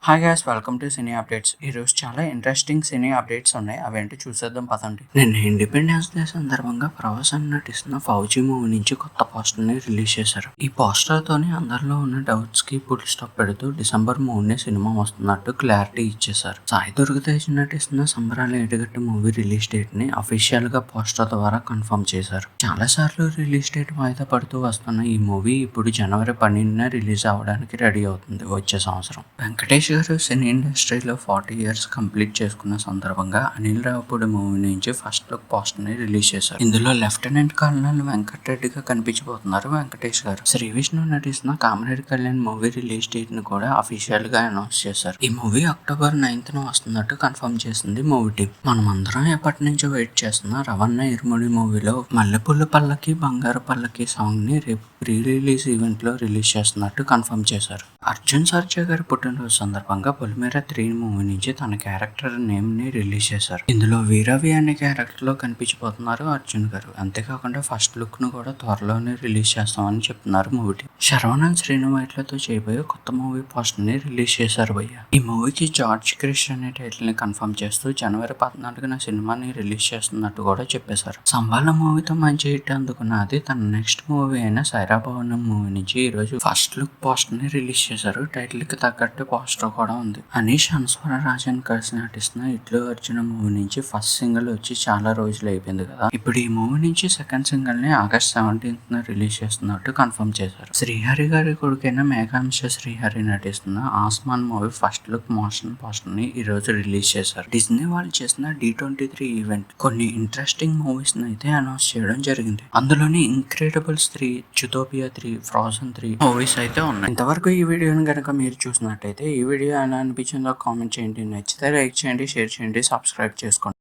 Hi guys, welcome to cine updates. ఈరోజు చాలా interesting సినీ updates ఉన్నాయి. అవేంటి చూసేద్దాం పదండి. నిన్న ఇండిపెండెన్స్ డే సందర్భంగా ప్రభాస్ అని నటిస్తున్న ఫౌజీ మూవీ నుంచి కొత్త పోస్టర్ ని రిలీజ్ చేశారు. ఈ పోస్టర్ తోని అందరిలో ఉన్న డౌట్స్ కి ఫుల్ స్టాప్ పెడుతూ డిసెంబర్ 3ని సినిమా వస్తున్నట్టు క్లారిటీ ఇచ్చేశారు. సాయి దుర్గతేజ్ నటిస్తున్న సంబరాల ఏటుగట్టు మూవీ రిలీజ్ డేట్ ని అఫీషియల్ గా పోస్టర్ ద్వారా కన్ఫర్మ్ చేశారు. చాలా సార్లు రిలీజ్ డేట్ వాయిదా పడుతూ వస్తున్న ఈ మూవీ ఇప్పుడు జనవరి 12న రిలీజ్ అవడానికి రెడీ అవుతుంది. వచ్చే సంవత్సరం వెంకటేష్ గారు సినీ ఇండస్ట్రీలో 40 years కంప్లీట్ చేసుకున్న సందర్భంగా అనిల్ రావుపూడి మూవీ నుంచి ఫస్ట్ లుక్ పోస్టర్ ని రిలీజ్ చేశారు. ఇందులో లెఫ్టినెంట్ కల్నల్ వెంకటరెడ్డిగా కనిపించబోతున్నారు వెంకటేష్ గారు. శ్రీ విష్ణు నటిస్తున్న Kamireddy Kalyan movie release date ని కూడా అఫీషియల్ గా అనౌన్స్ చేశారు. ఈ మూవీ October 9th వస్తున్నట్టు కన్ఫర్మ్ చేసింది మూవీ టీమ్. మనం అందరం ఎప్పటి నుంచో వెయిట్ చేస్తున్న రవణ ఇరుముడి మూవీలో మల్లెపూల పల్లకి బంగారు పల్లకి సాంగ్ ని రేపు ప్రీ రిలీజ్ ఈవెంట్ లో రిలీజ్ చేస్తున్నట్టు కన్ఫర్మ్ చేశారు. అర్జున్ సర్జా గారి పుట్టినరోజు సందర్భంగా పొలిమేర 3 మూవీ నుంచి తన క్యారెక్టర్ నేమ్ ని రిలీజ్ చేశారు. ఇందులో వీరవి అనే క్యారెక్టర్ లో కనిపించబోతున్నారు అర్జున్ గారు. అంతేకాకుండా ఫస్ట్ లుక్ ను కూడా త్వరలోనే రిలీజ్ చేస్తామని చెప్తున్నారు మూవీ టీమ్. శరవణన్ శ్రీను వైట్లతో చేయబోయే కొత్త మూవీ పోస్టర్ ని రిలీజ్ చేశారు భయ్య. ఈ మూవీకి జార్జ్ క్రిష్ అనే టైటిల్ ని కన్ఫర్మ్ చేస్తూ జనవరి 14న సినిమాని రిలీజ్ చేస్తున్నట్టు కూడా చెప్పేశారు. సంబాల మూవీతో మంచి హిట్ అందుకున్న అది తన నెక్స్ట్ మూవీ అయిన సైరాభవనం మూవీ నుంచి ఈ రోజు ఫస్ట్ లుక్ పోస్టర్ ని రిలీజ్ చేశారు. టైటిల్ కి తగ్గట్టు పోస్టర్ కూడా ఉంది. అనీష్ అన్స్వర రాజన్ కలిసి నటిస్తున్న ఇట్లు అర్జున మూవీ నుంచి ఫస్ట్ సింగిల్ వచ్చి చాలా రోజులు అయిపోయింది కదా. ఇప్పుడు ఈ మూవీ నుంచి సెకండ్ సింగిల్ ని August 17th రిలీజ్ చేస్తున్నట్టు కన్ఫర్మ్ చేశారు. శ్రీహరి గారి కొడుకైన మేఘాంశ శ్రీహరి నటిస్తున్న Asman movie first look motion poster ని ఈ రోజు రిలీజ్ చేశారు. డిజ్నీ వాళ్ళు చేసిన D23 ఈవెంట్ కొన్ని ఇంట్రెస్టింగ్ మూవీస్ ని అయితే అనౌన్స్ చేయడం జరిగింది. అందులోని ఇంక్రెడిబుల్స్ 3, జూటోపియా 3, ఫ్రోజన్ 3 మూవీస్ అయితే ఉన్నాయి. ఇంతవరకు ఈ వీడియోని కనుక మీరు చూసినట్టయితే ఈ వీడియో ఎలా అనిపించిందో కామెంట్ చేయండి. నచ్చితే లైక్ చేయండి, షేర్ చేయండి, సబ్స్క్రైబ్ చేసుకోండి.